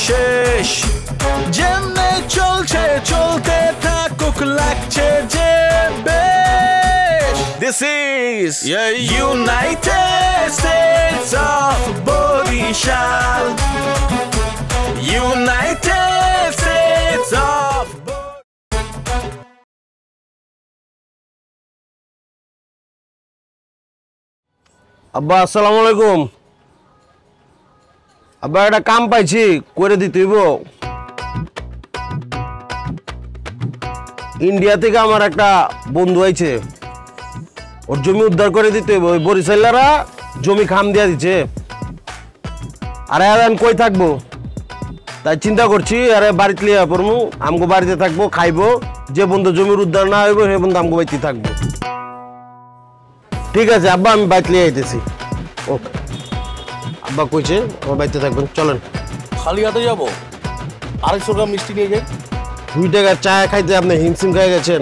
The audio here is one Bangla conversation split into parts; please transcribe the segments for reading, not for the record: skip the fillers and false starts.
শেষ যেমনে চলছে চলতে থাকুক লাগছে যে বেশ This is United States of Borishal United States of আব্বা আসসালামু আলাইকুম আব্বা একটা কাম পাইছি করে দিতে হইব ইন্ডিয়া থেকে আমার একটা বন্ধু আইছে ওর জমি উদ্ধার করে দিতে হইব ওই বরিশালারা জমি খাম দিয়া দিচ্ছে আরে আমি কই থাকবো তাই চিন্তা করছি আরে বাড়িতে লিয়া পড়মু আমগো বাড়িতে থাকবো খাইবো যে বন্ধু জমির উদ্ধার না হইব সে বন্ধু আমগো বাড়িতে থাকবো ঠিক আছে আব্বা আমি বাইক নিয়ে আইতেছি ওকে আব্বা কইছে আমার বাড়িতে থাকবেন চলেন খালি হাতে যাবো 250 গ্রাম মিষ্টি নিয়ে যাই 2 টাকার চা খাইতে আপনি হিমসিম খাই গেছেন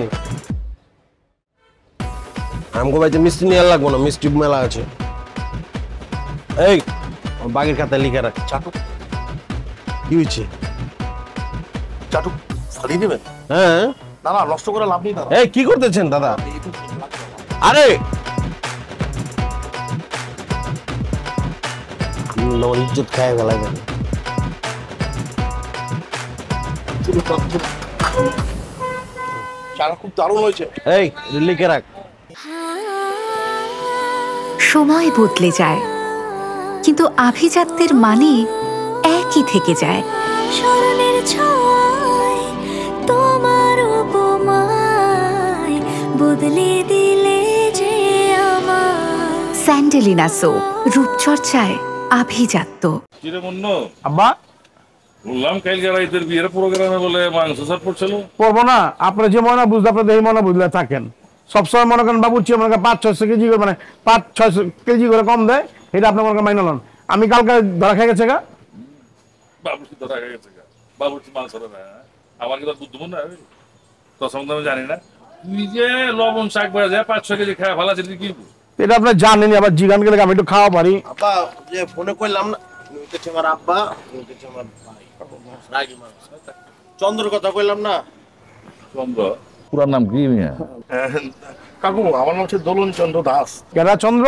আমগো বাড়িতে মিষ্টি নিয়ে লাগবো না মিষ্টি মেলা আছে এই বাগের খাতায় লিখে রাখ চাটুক কি হয়েছে চাটুক ফালিয়ে দেবেন হ্যাঁ না না নষ্ট করে লাভ নেই দাদা এই কি করতেছেন দাদা আরে আমার ইজ্জত খায় গেলাম চাটা খুব দারুণ হয়েছে এই লিখে রাখ সময় বদলে যায় কিন্তু আভিজাত্যের মানে একই থেকে যায় স্মরণের ছোঁয়ায় তোমার উপমায় বদলে দিলে যে আমার স্যান্ডেলিনা সো রূপচর্চায় আভিজাত্য কিরে মুন্নু আব্বা বললাম কালকে রাইতের বিয়ের প্রোগ্রামে বলে মাংস সার পড়ছিল করবো না আপনারা যে মনে বুঝলে আপনাদের এই মনে বুঝলে থাকেন সবসময় মনে করেন বাবুর্চি মনে করেন 500-600 কেজি করে মানে 500-600 কেজি করে কম দেয় এটা আপনার মনে করেন মাইনে লন আমি কালকে ধরা খেয়ে গেছে গা বাবুর্চি তো রাখা গেছে বাবুর্চি মাংস না আমার কি তোর বুদ্ধমন না তোর সম্বন্ধে আমি জানি না তুই যে লবণ শাক ভাজা যায় 500 কেজি খাওয়া ভালো আছে কি এটা আপনার জানেনি আবার জিগান গেলে আমি একটু খাওয়া পারি আব্বা যে ফোনে কইলাম না উঠেছে আমার আব্বা উঠেছে আমার ভাই রাগি মানুষ চন্দ্র কথা কইলাম না চন্দ্র পুরার নাম কি মিয়া কাকু আমার নাম হচ্ছে দোলন চন্দ্র দাস কেডা চন্দ্র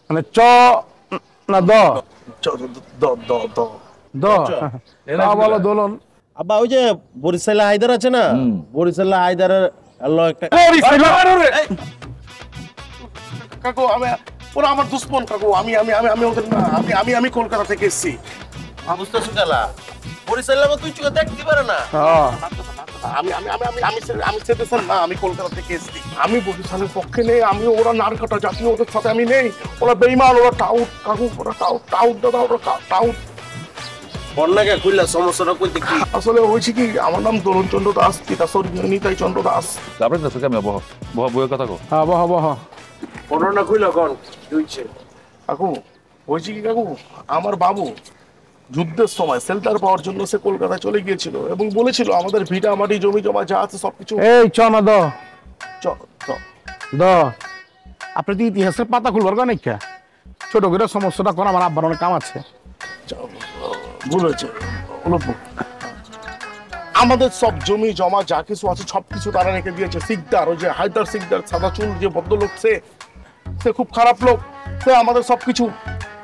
মানে চ না দ দ বলো দোলন আব্বা ওই যে বরিশালে হায়দার আছে না বরিশালে হায়দারের আল্লাহ একটা কাকু আমি ওরা আমার দুশ্মন কাকু আমি আমি আমি আমি ওদের না আমি আমি আমি কলকাতা থেকে এসেছি বুঝতেছো কেলা বরিশালে তুই চোখে দেখতে পারে না আমি আমি আমি আমি আমি আমি সেদেশন না আমি কলকাতা থেকে এসেছি আমি বরিশালের পক্ষে নেই আমি ওরা নারকাটা জাতীয় ওদের সাথে আমি নেই ওরা বেইমান ওরা টাউট কাকু ওরা টাউট দাদা ওরা টাউট বন্যাকে কইলা সমস্যাটা কইতে কি আসলে হয়েছে কি আমার নাম দোলন চন্দ্র দাস পিতা নিতাই চন্দ্র দাস তারপরে তো কেমন বহ বহ বইয়ের কথা কো হ্যাঁ বহ বহ ঘটনা কইলা কোন দুইছে কাকু হয়েছে কি কাকু আমার বাবু যুদ্ধের সময় শেল্টার পাওয়ার জন্য সে কলকাতা চলে গিয়েছিল এবং বলেছিল আমাদের ভিটা মাটি জমি জমা যা আছে সবকিছু এই চ না দ দ আপনি তো ইতিহাসের পাতা খুলবার কেন ইচ্ছা ছোট করে সমস্যাটা কর আমার আব্বার অনেক কাম আছে ভুল হয়েছে আমাদের সব জমি জমা যা কিছু আছে সবকিছু তারা রেখে দিয়েছে সিকদার ওই যে হায়দার সিকদার সাদা চুল যে ভদ্রলোক সে খুব খারাপ লোক সে আমাদের সবকিছু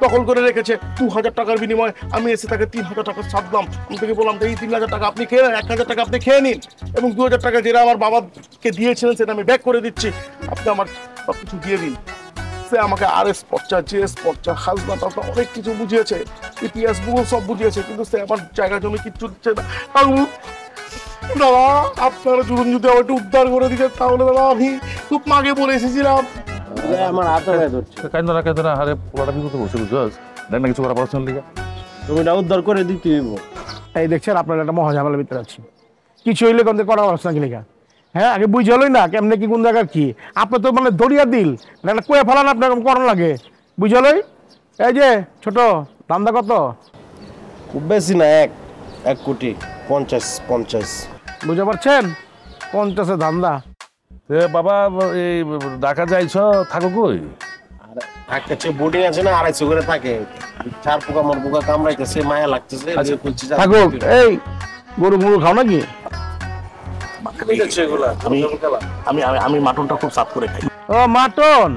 দখল করে রেখেছে 2000 টাকার বিনিময়ে আমি এসে তাকে 3000 টাকা ছাড়লাম আমি তাকে বললাম এই 3000 টাকা আপনি খেয়ে 1000 টাকা আপনি খেয়ে নিন এবং 2000 টাকা যেটা আমার বাবাকে দিয়েছিলেন সেটা আমি ব্যাক করে দিচ্ছি আপনি আমার সবকিছু দিয়ে দিন সে আমাকে আরএস পর্চা জিএস পর্চা খাজনা টাজনা অনেক কিছু বুঝিয়েছে ইতিহাস ভূগোল সব বুঝিয়েছে কিন্তু সে আমার জায়গা জমি কিচ্ছু দিচ্ছে না দাদা আপনারা যদি আমার একটু উদ্ধার করে দিতেন তাহলে দাদা আমি খুব মাগে বলে এসেছিলাম আমার হাতে হয়ে ধরছে কাইন্দনা হারে পুরাটা বিপদে বসে বুঝছস দেখ না কিছু করা পড়াশোনার লিগা জমিটা উদ্ধার করে দিতে হইব এই দেখছেন আপনার একটা মহাঝামেলার ভিতরে আছে কিছু হইলে কোন করা পড়াশোনা কি লেখা হ্যাঁ আগে বুঝে হলোই না কেমনে কি কোন জায়গার কি আপনি তো মানে দড়িয়া দিল একটা কুয়ে ফেলান আপনার করার লাগে বুঝে হলোই এই যে ছোট দামদা কত খুব বেশি না 1 কোটি 50 বুঝতে পারছেন 50-এ ধান্দা বাবা এই ঢাকা যাইছ থাকো কই একটা বোর্ডিং আছে না 250 করে থাকে, 4 পোকা মর পোকা কামড়াইতেছে, মায়া লাগতেছে। থাকুক। এই গরু মুরু খাও নাকি? আমি মাটনটা খুব সাফ করে খাই। ও মাটন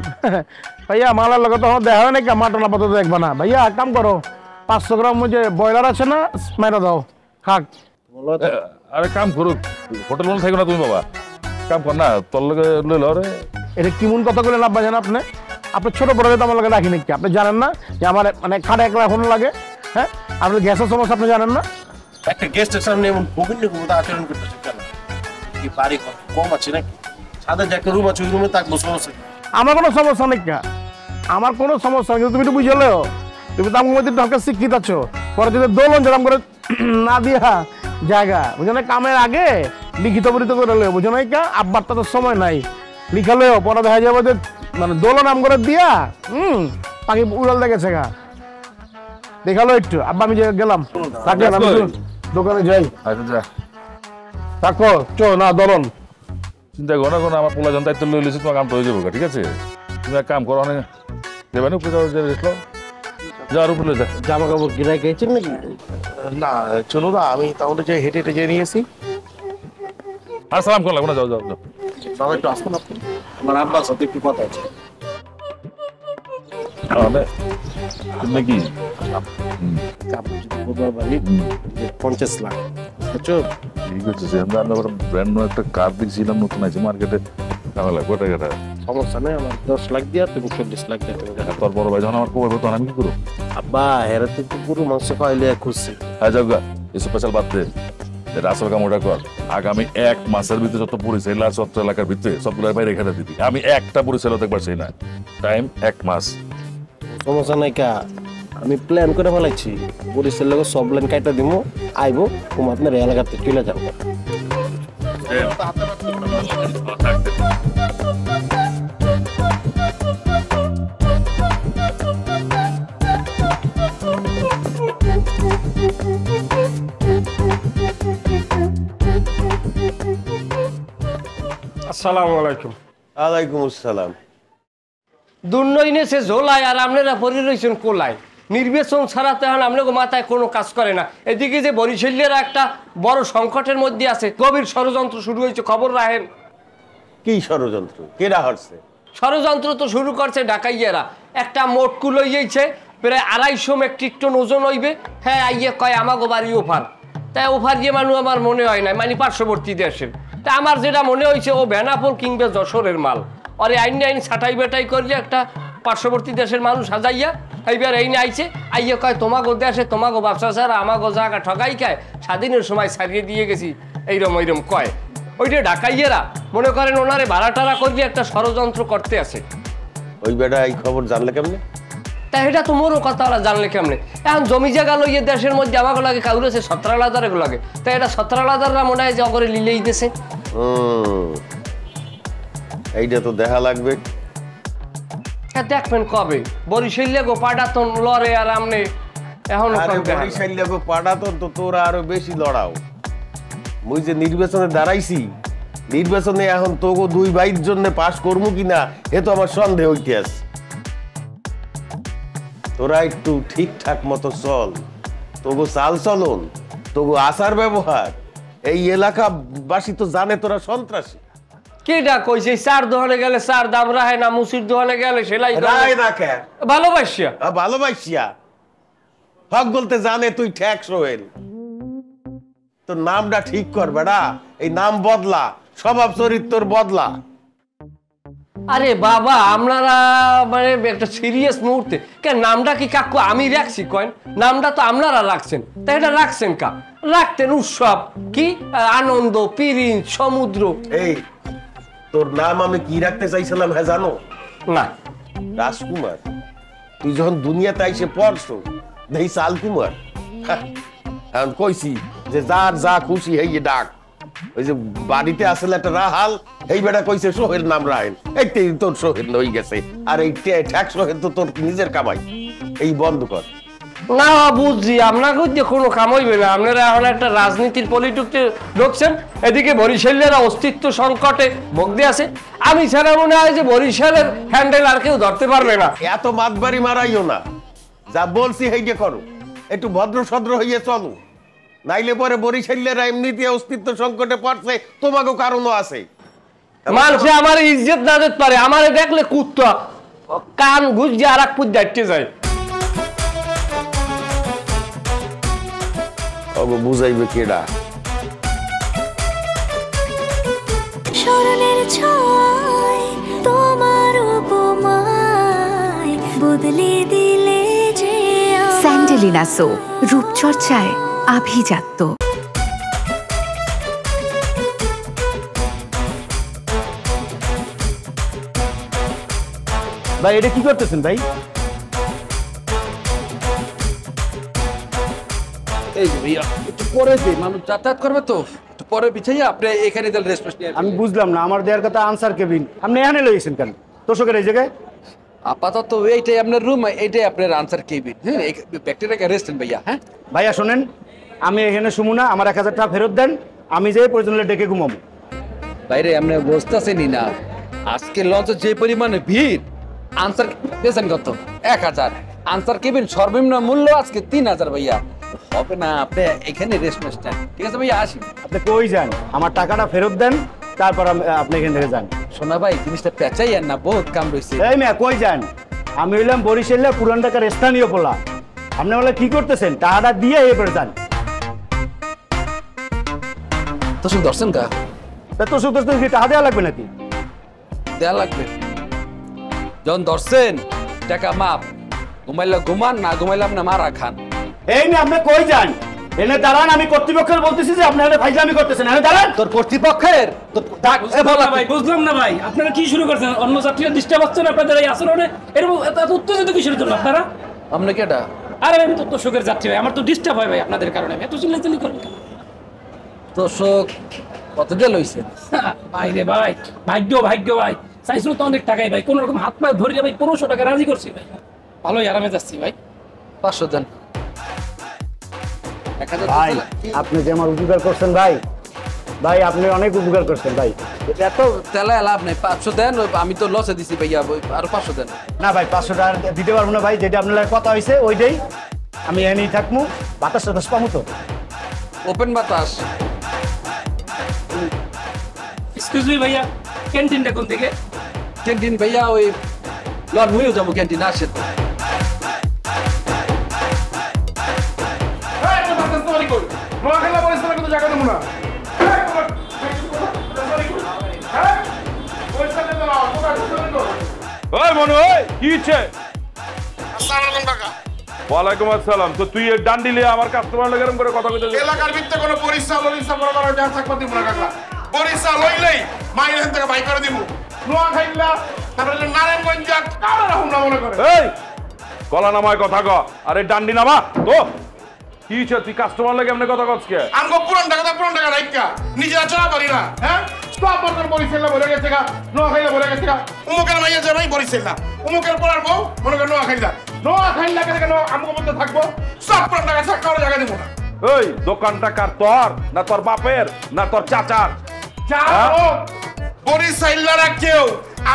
ভাইয়া, মালার লগে তো দেখা হয় নাকি? মাটন আপাতত দেখবা না ভাইয়া, এক কাম করো 500 গ্রাম যে ব্রয়লার আছে না, মেরে দাও খাক। আরে কাম করুক, হোটেল মনে থাকো না তুমি বাবা, কাম কর না, তোর লগে লই ল রে। এটা কেমন কথা বলে লাভ জানেন আপনি? আপনি ছোট বড় তো আমার লগে রাখি নাকি? আপনি জানেন না যে আমার মানে খাটে একলা এখন লাগে? হ্যাঁ, আপনার গ্যাসের সমস্যা আপনি জানেন না? একটা গেস্টের সামনে এমন ভূমির মতো আচরণ করতেছে কেন? কি বাড়ি কম আছে নাকি? সাদা যে একটা রুম আছে, ওই রুমে থাকবো, সমস্যা কি? আমার কোনো সমস্যা নেই, আমার কোনো সমস্যা নেই, কিন্তু তুমি একটু বুঝলে তুমি তো আমার মধ্যে ঢাকা শিক্ষিত আছো। পরে যদি দোলন যেরকম করে না দিয়া জায়গা বুঝো না, কামের আগে লিখিত পরিত করে লো, বুঝো না? আব্বার তো সময় নাই লিখালেও পরে দেখা যাবে যে মানে দোলন নাম করে দিয়া পাখি উড়াল দেখেছে গা। দেখালো একটু আব্বা, আমি যে গেলাম, থাকেন, আমি দোকানে যাই। আচ্ছা যা, থাকো চো না দোলন। চিন্তা করো না, কোনো আমার পোলা জন দায়িত্ব লই লিছি, তোমার কামটা হয়ে যাবো, ঠিক আছে? তুমি এক কাম করো, অনেক দেবে না, উপরে দেখলো যাওয়ার উপরে যা। জামা কাপড় কিনাই খেয়েছেন নাকি? না চলো না, আমি তাহলে যে হেঁটে হেঁটে যে নিয়েছি। আর সালাম করলাম না, যাও যাও যাও। দাদা একটু আসুন আপনি। আমার আব্বার সাথে একটু কথা আছে। নাকি 50 লাখ, বুঝছো? ঠিক আছে, আমরা ব্র্যান্ড একটা কার দেখছিলাম, নতুন আছে মার্কেটে, ঝামেলা কোটা কাটা। সমস্যা নেই, আমার 10 লাখ দিয়া তুমি 40 লাখ দিয়া তুমি দেখা। তোর বড় ভাই যখন আমার খবর তখন আমি কি করবো? আব্বা হেরাতে তো পুরো মাংস খাইলে খুশি। হ্যাঁ যাও গা, এসব পেশাল বাদ দে, আসল কাম ওটা কর। আগামী 1 মাসের ভিতরে যত পরিচয় সত্র এলাকার ভিতরে সবগুলোর বাইরে রেখে দিবি। আমি একটা পরিচয় দেখবার চাই না, টাইম 1 মাস। সমস্যা নাই কা, আমি প্ল্যান করে ফেলাইছি, বরিশের লোক সব লাইন কাটা দিব, আইবো তুমি আপনার এলাকাতে চলে যাবো। আসসালামু আলাইকুম। ওয়ালাইকুম আসসালাম। দুর্নয়নে সে ঝোলায় আর আপনারা পরে রয়েছেন কোলায়। নির্বাচন ছাড়া তো এখন আপনাকে মাথায় কোনো কাজ করে না। এদিকে যে বরিশালীরা একটা বড় সংকটের মধ্যে আছে, গভীর ষড়যন্ত্র শুরু হয়েছে, খবর রাখেন। কি ষড়যন্ত্র? কেডা হচ্ছে ষড়যন্ত্র? তো শুরু করছে ডাকাইয়ারা। একটা মোটকু লইয়েছে, প্রায় 250 মেট্রিক টন ওজন হইবে। হ্যাঁ, আইয়ে কয় আমাগো বাড়ি ওভার। তাই ওভার যে মানুষ আমার মনে হয় না, মানে পার্শ্ববর্তী দেশের। তা আমার যেটা মনে হয়েছে ও বেনাপোল কিংবা যশোরের মাল। আরে আইন ছাটাই বেটাই করিয়ে একটা পার্শ্ববর্তী দেশের মানুষ সাজাইয়া এইবার এই আইছে, আইয়া কয় তোমাগো দেশে তোমাগো ব্যবসা ছাড়া আমাগো জায়গা ঠকাই খায়, স্বাধীনের সময় ছাড়িয়ে দিয়ে গেছি, এইরম কয়। ওইটা ঢাকাইয়েরা মনে করেন ওনারে ভাড়া টাড়া করিয়ে একটা ষড়যন্ত্র করতে আছে। ওই বেটা এই খবর জানলে কেমনে? তা এটা তো মোরও কথা ওরা জানলে কেমনে? এখন জমি জায়গা লইয়ে দেশের মধ্যে আমাকে লাগে কাউরেছে 17,000 এগুলো লাগে। তাই এটা 17,000রা মনে হয় যে অগরে লিলেই দিয়েছে। এইটা তো দেখা লাগবে। দেখবেন কবে বরিশালে গো পাটাতন লড়ে আর আমনে এখন বরিশালে গো পাটাতন তো তোরা আরো বেশি লড়াও। মুই যে নির্বাচনে দাঁড়াইছি, নির্বাচনে এখন তোগো 2 ভাইয়ের জন্য পাস করবো কিনা এ তো আমার সন্দেহ হইতে আছে। তোরা একটু ঠিকঠাক মতো চল, তোগো চাল চলন, তোগো আচার ব্যবহার এই এলাকাবাসী তো জানে তোরা সন্ত্রাসী। কেডা কইছে চার দোকানে গেলে চার দাম রাহে না, মুসির দোকানে গেলে সেলাই রায় না কে ভালোবাসিয়া ভালোবাসিয়া হক বলতে জানে তুই ঠ্যাক সোহেল। তোর নামটা ঠিক কর বেটা, এই নাম বদলা, স্বভাব চরিত্র বদলা। আরে বাবা আপনারা মানে একটা সিরিয়াস মুহূর্তে কেন নামটা কি কাকু আমি রাখছি কয়েন? নামটা তো আপনারা রাখছেন, তাই এটা রাখছেন কা? রাখতেন উৎসব, কি আনন্দ, পিরিন, সমুদ্র। এই তোর নাম আমি কি রাখতে চাইছিলাম হ্যাঁ জানো? না রাজকুমার। তুই যখন দুনিয়াতে আইসে পড়ছো দেখি শালকুমার। এখন কইছি যে যার যা খুশি হেই ডাক। ওই যে বাড়িতে আসলে একটা রাহাল, এই বেটা কইছে সোহেল নাম রাহেল, এই তোর সোহেল হয়ে গেছে। আর এই ঠ্যাক সোহেল তো তোর নিজের কামাই। এই বন্ধ কর, না বুঝছি, আপনাকে দিয়ে কোনো কাম হইবে না। আপনারা এখন একটা রাজনীতির পলিটিক্সে ঢুকছেন, এদিকে বরিশালের অস্তিত্ব সংকটে ভোগতে আছে। আমি ছাড়া মনে হয় যে বরিশালের হ্যান্ডেল আর কেউ ধরতে পারবে না। এত বাদবাড়ি মারাইও না, যা বলছি হেইটা করো, একটু ভদ্র সদ্র হইয়ে চলো, নাইলে পরে বরিশালের এমনিতে অস্তিত্ব সংকটে পড়ছে, তোমাকেও কারণও আছে। মানুষে আমার ইজ্জত না দিতে পারে, আমারে দেখলে কুত্তা কান ঘুষ দিয়ে আর এক পুত দেখতে যায়। বুঝাইবে কেডা? স্মরণের ছয় তোমার উপমায় বদলে দিলে যে স্যান্ডেলিনা সো, রূপচর্চায় আভিজাত্য। ভাই এটা কি করতেছেন ভাই? এই যে ভাইয়া একটু পরে দিই, মানুষ যাতায়াত করবে তো, একটু পরে বিছাইয়া আপনি এখানে দিলে রেস্ট নিয়ে। আমি বুঝলাম না, আমার দেওয়ার কথা আনসার কেবিন, আপনি এখানে লইছেন কেন? তোষকের এই জায়গায় আপাতত এইটাই আপনার রুম, এইটাই আপনার আনসার কেবিন। হ্যাঁ, ব্যাকটেরিয়াকে রেস্ট নেন ভাইয়া। হ্যাঁ ভাইয়া শোনেন, আমি এখানে শুমু না, আমার 1000 টাকা ফেরত দেন, আমি যাই প্রয়োজন হলে ডেকে ঘুমাবো। বাইরে আপনি বসতেছেনই না, আজকে লঞ্চে যে পরিমাণে ভিড়, আনসার পেয়েছেন কত? 1000। আনসার কেবিন সর্বনিম্ন মূল্য আজকে 3000 ভাইয়া। হবে না, আপনি এখানে রেস্ট নেন। ঠিক আছে ভাইয়া, আসি। আপনি কই যান? আমার টাকাটা ফেরত দেন, তারপর আপনি এখান থেকে যান। শোনা ভাই, জিনিসটা পেঁচাই আর না, বহুত কাম রয়েছে। এই মেয়া কই যান? আমি হইলাম বরিশালে পুরান ঢাকার স্থানীয় পোলা, আপনি বলে কি করতেছেন? টাকাটা দিয়ে এরপরে যান। তো শুধু দর্শন কা তো শুধু কি টাকা দেওয়া লাগবে নাকি? দেয়া লাগবে। যখন ধরছেন টাকা মাপ, ঘুমাইলে ঘুমান, না ঘুমাইলাম না মারা খান। এই মেয়ে আপনি কই যান? এনে দাঁড়ান, আমি কর্তৃপক্ষের বলতেছি যে আপনি এনে ফাইজলামি করতেছেন। এনে দাঁড়ান। তোর কর্তৃপক্ষের ভাই বুঝলাম না ভাই, আপনারা কি শুরু করছেন? অন্য যাত্রীরা ডিস্টার্ব হচ্ছেন আপনাদের এই আচরণে, এরকম এত উত্তেজিত কিসের জন্য আপনারা? আপনি কেটা? আরে আমি তো তোষকের যাত্রী ভাই, আমার তো ডিস্টার্ব হয় ভাই আপনাদের কারণে। এত চিল্লাচিল্লি করেন কেন? তোষক কত দিয়ে লইছেন? ভাই রে ভাই, ভাগ্য ভাই, চাইছিল তো অনেক টাকাই ভাই, কোন রকম হাত পায়ে ধরিয়ে ভাই 1500 টাকা রাজি করছি ভাই। ভালোই আরামে যাচ্ছি ভাই। 500 দেন। ভাই আপনি যে আমার উপকার করছেন ভাই, ভাই আপনি অনেক উপকার করছেন ভাই। এত তেলা লাভ নাই, 500 দেন। আমি তো লসে দিছি ভাইয়া, আর 500 দেন। না ভাই 500 টাকা দিতে পারবো না ভাই, যেটা আপনার কথা হয়েছে ওইটাই। আমি এনেই থাকবো, বাতাস টাতাস পাবো তো? ওপেন বাতাস। এক্সকিউজ মি ভাইয়া, ক্যান্টিনটা কোন দিকে? ক্যান্টিন ভাইয়া ওই লন হয়েও যাবো, ক্যান্টিন আসেন। ওই মনু, ওই কি হচ্ছে? ওয়ালাইকুম আসসালাম। তো তুই এই ডান্ডি লিয়ে আমার কাস্টমার লাগে এরকম করে কথা কইতে? এলাকার ভিতরে কোনো পরিচয় লরিসা বড় বড় যা থাকবা দিব না কাকা। পরিচয় লইলেই মাইল এখান থেকে বাই করে দিব। নোয়া খাইলা তারপরে নারায়ণগঞ্জ কারা রাহুম না মনে করে। এই গলা নামায় কথা ক, আরে ডান্ডি নামা তো। কি হচ্ছে? তুই কাস্টমার লাগে এমনি কথা কচ্ছ কে? আমগো পুরান টাকা রাইকা নিজেরা চলা পারি না। হ্যাঁ সব বর্তমান পরিচয় বলে গেছে গা, নোয়া খাইলা বলে গেছে গা। উমুকের মাইয়া যাবে পরিচয় না, উমুকের পড়ার বউ মনে করে নোয়া খাইলা কেন আমগো মধ্যে থাকবো। সব পুরান টাকা ছাড় কারো জায়গা দিব না। এই দোকানটা কার, তোর না তোর বাপের না তোর চাচার? পরিচয়লারা কেউ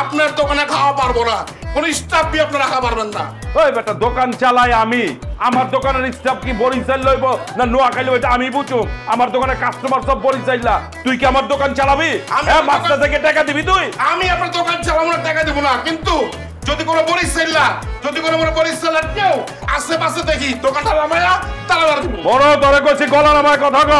আপনার দোকানে খাওয়া পারবো না, কোন স্টাফ দিয়ে আপনারা খাওয়া পারবেন না। ওই বেটা দোকান চালাই আমি, আমার দোকানের স্টাফ কি বরিশাল লইব না নোয়াখালী লইব? আমি বুঝুম আমার দোকানে কাস্টমার সব বরিশাইলা, তুই কি আমার দোকান চালাবি? হ্যাঁ, মাস্টার থেকে টাকা দিবি তুই? আমি আপনার দোকান চালাবো না, টাকা দেবো না। কিন্তু যদি কোনো বরিশাইলা কেউ আশেপাশে দেখি দোকানটা নামায়া তালা মারা দিব। বড় তোরে কইছি গলা নামায় কথা ক।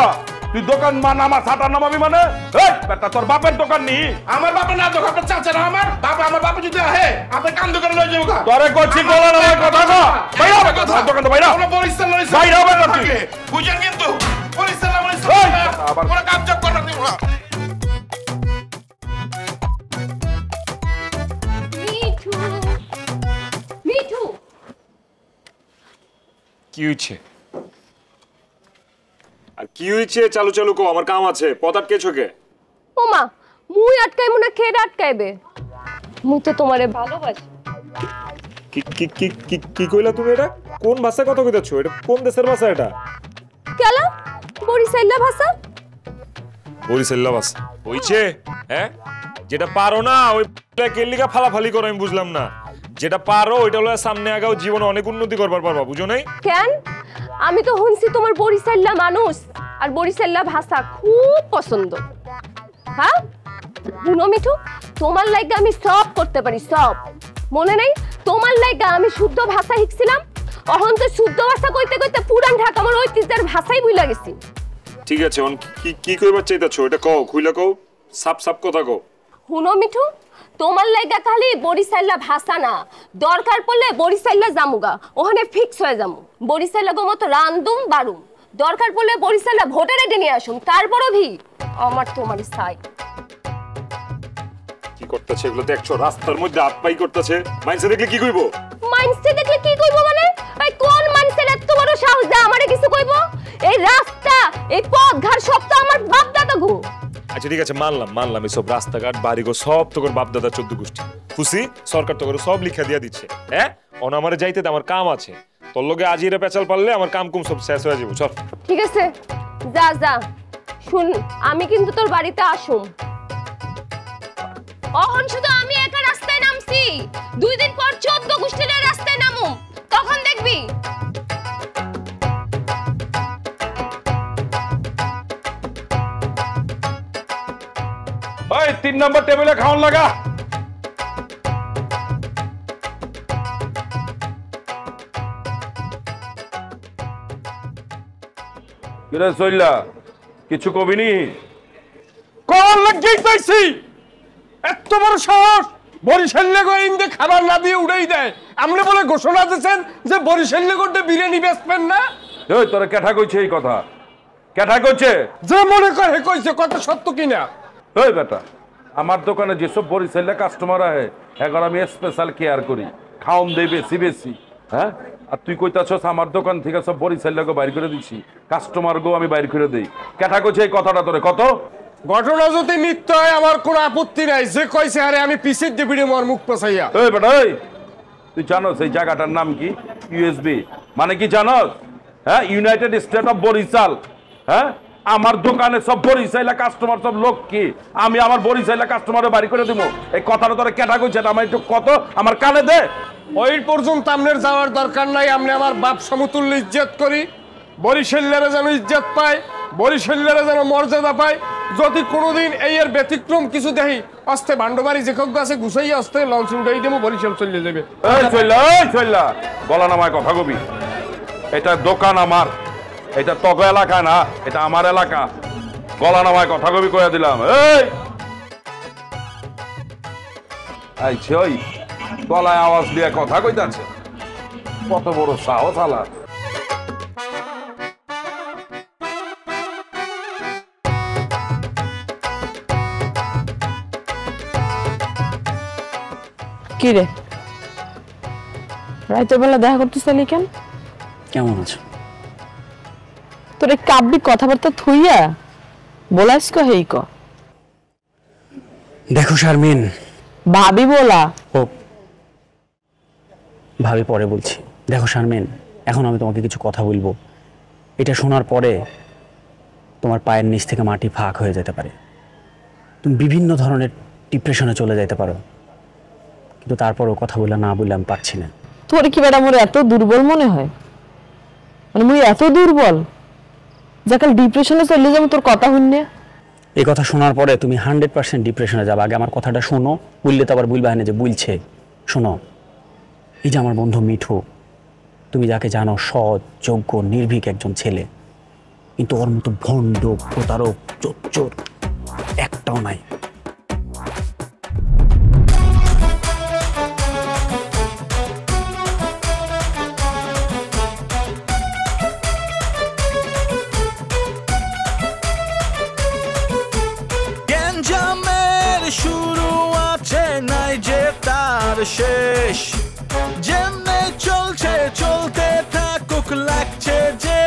তুই দোকান নামা ছাতা নামাবি মানে? এই বেটা তোর বাপের দোকান নি? আমার বাপের না দোকান, আপনার চাচা না আমার বাবা। আমার বাপে যদি আহে আপনি কান দোকানে লয়ে যাবো। তোরে কইছি গলা নামায় কথা ক। বাইরে হবে কথা, দোকান তো বাইরে। কোনো বরিশাল বাইরে হবে না তুই। বুঝেন কিন্তু বরিশাল আবার কোনো কাজ জব করতে দিব না। মিঠু কি হইছে? আর কি হইছে? চালু চালু কো, আমার কাম আছে। পথ আটকেছো কে? ওমা মুই আটকাইমু না খেড় আটকাইবে? মুই তো তোমারে ভালোবাসি। কি কি কি কি কি কইলা তুমি? এটা কোন ভাষায় কথা কইতাছো? এটা কোন দেশের ভাষা? এটা কেলা বরিশাইল্লা ভাষা। বরিশাল্লা ভাষা হইছে? হ্যাঁ, যেটা পারো না ওই কেলিকা ফালাফালি করো, আমি বুঝলাম না। যেটা পারো ওইটা হলো সামনে আগাও, জীবনে অনেক উন্নতি করবার পারবা, বুঝো নাই? কেন? আমি তো শুনছি তোমার বরিশাইল্লা মানুষ আর বরিশাইল্লা ভাষা খুব পছন্দ। হ্যাঁ শুনো মিঠু, তোমার লাইগা আমি সব করতে পারি, সব। মনে নাই তোমার লাইগা আমি শুদ্ধ ভাষা শিখছিলাম, অহন তো শুদ্ধ ভাষা কইতে কইতে পুরান ঢাকা আমার ঐতিহ্যের ভাষাই ভুলে গেছি। ঠিক আছে, কি কি কইবার চাইতাছো? এটা কও, খুইলা কও, সাপ সাপ কথা কও। শুনো মিঠু, তোমার লাইগা খালি বরিশাইল্লা ভাষা না, দরকার পড়লে বরিশাইল্লা জামুগা, ওখানে ফিক্স হয়ে যাবো। বরিশাইল্লা গো মতো রান্দুম বাড়ুম, দরকার পড়লে বরিশাইল্লা ভোটার আইডি নিয়ে আসুন, তারপরও ভি আমার তোমারই চাই। কি করতেছে এগুলো দেখছো? রাস্তার মধ্যে আপাই করতেছে, মাইন্সে দেখলে কি কইবো? মাইন্সে দেখলে কি কইবো মানে? ভাই কোন মাইন্সের এত বড় সাহস দা আমারে কিছু কইবো? এই রাস্তা, এই পথ ঘাট সব তো আমার বাপ দাদা গো। আচ্ছা ঠিক আছে, মানলাম এসব রাস্তাঘাট বাড়িঘর সব তোর বাপ দাদা 14 গোষ্ঠী খুশি, সরকার তো সব লিখা দিয়া দিচ্ছে। হ্যাঁ অন আমারে যাইতে আমার কাম আছে, তোর লগে আজিরে পেঁচাল পারলে আমার কাম কুম সব শেষ হয়ে যাবো। চল ঠিক আছে, যা যা। শুন, আমি কিন্তু তোর বাড়িতে আসুম। অহন শুধু আমি একা রাস্তায় নামছি, 2 দিন পর 14 গোষ্ঠীর রাস্তায় নামুম, তখন দেখবি। ওই 3 নম্বর টেবিলে খাওয়ান লাগা। কিরে সইলা, কিছু কবিনি? কল লাগেই পাইছি। এত বড় সাহস, বরিশাইল্লা গো ইন্দে খাবার না দিয়ে উড়াই দেয়। আপনি বলে ঘোষণা দিয়েছেন যে বরিশাইল্লা করতে বিরিয়ানি বেচবেন না? ওই তোরা কেঠা কইছে এই কথা? কেঠা কইছে? যে মনে করে কইছে, কথা সত্য কিনা? ওই বেটা, আমার দোকানে যেসব বরিশাইল্লা কাস্টমার আহে এখন আমি স্পেশাল কেয়ার করি, খাওন দেই বেশি বেশি। হ্যাঁ, আর তুই কইতাছস আমার দোকান থেকে সব বরিশাইল্লা গো বাইর করে দিছি, কাস্টমার গো আমি বাইর করে দেই। কেঠা কইছে এই কথাটা তোরে? কত ঘটনা যদি মিথ্যা হয় আমার কোনো আপত্তি নাই, যে কইছে আরে আমি পিছের দিবিড়ে মোর মুখ পেছাইয়া। ওই বেটা, ওই তুই জানোস এই জায়গাটার নাম কি? ইউএসবি মানে কি জানোস? হ্যাঁ, ইউনাইটেড স্টেট অফ বরিশাল। হ্যাঁ, আমার দোকানে সব বরিশাইলা কাস্টমার, সব লোক কি আমি আমার বরিশাইলা কাস্টমারে বাড়ি করে দিব? এই কথাটা তোরা কেটা কইছে? আমার একটু কত আমার কানে দে। ওই পর্যন্ত আপনার যাওয়ার দরকার নাই। আমি আমার বাপ সমতুল্য ইজ্জত করি, বরিশাইলারা যেন ইজ্জত পায়, বরিশাইলারা যেন মর্যাদা পায়। যদি কোনোদিন এই এর ব্যতিক্রম কিছু দেখি, আস্তে ভান্ডবাড়ি যে কজ্ঞ আছে গুছাইয়া আস্তে লঞ্চ উঠাই দেবো, বরিশাল চলে যাবে। এই চইলা গলা নামায় কথা কবি। এটা দোকান আমার, এটা তগ এলাকা না, এটা আমার এলাকা। গলা নামায় কথা কবি কইয়া দিলাম। এই ওই গলায় আওয়াজ দিয়ে কথা কইতাছে, কত বড় সাহস আলা। কি রে, রাতের বেলা দেখা করতে চাইলি কেন? কেমন আছো? তোর এই কাব্যিক কথাবার্তা থইয়া বলাস ক হেই ক। দেখো শারমিন, ভাবি বলা। ও ভাবি পরে বলছি। দেখো শারমিন, এখন আমি তোমাকে কিছু কথা বলবো, এটা শোনার পরে তোমার পায়ের নিচ থেকে মাটি ফাঁক হয়ে যেতে পারে, তুমি বিভিন্ন ধরনের ডিপ্রেশনে চলে যেতে পারো, কিন্তু তারপরও কথা বলে না বললে আমি পারছি না। তোর কি বেটা মোর এত দুর্বল মনে হয়? মানে মুই এত দুর্বল যে কাল ডিপ্রেশনে চলে যাবো তোর কথা শুনলে? এই কথা শোনার পরে তুমি 100% ডিপ্রেশনে যাবে। আগে আমার কথাটা শোনো, বললে তো আবার বুঝবা না যে বলছে। শোনো, এই যে আমার বন্ধু মিঠু, তুমি যাকে জানো সৎ, যোগ্য, নির্ভীক একজন ছেলে, কিন্তু ওর মতো ভণ্ড, প্রতারক, চোর একটাও নাই। শুরু আছে নাই যে তার শেষ, যেমনে চলছে চলতে থাকুক লাগছে যে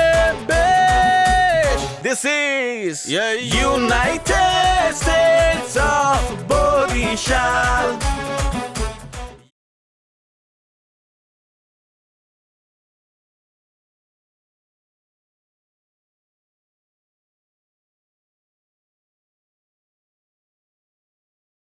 বেশ। This is United States of Borishal.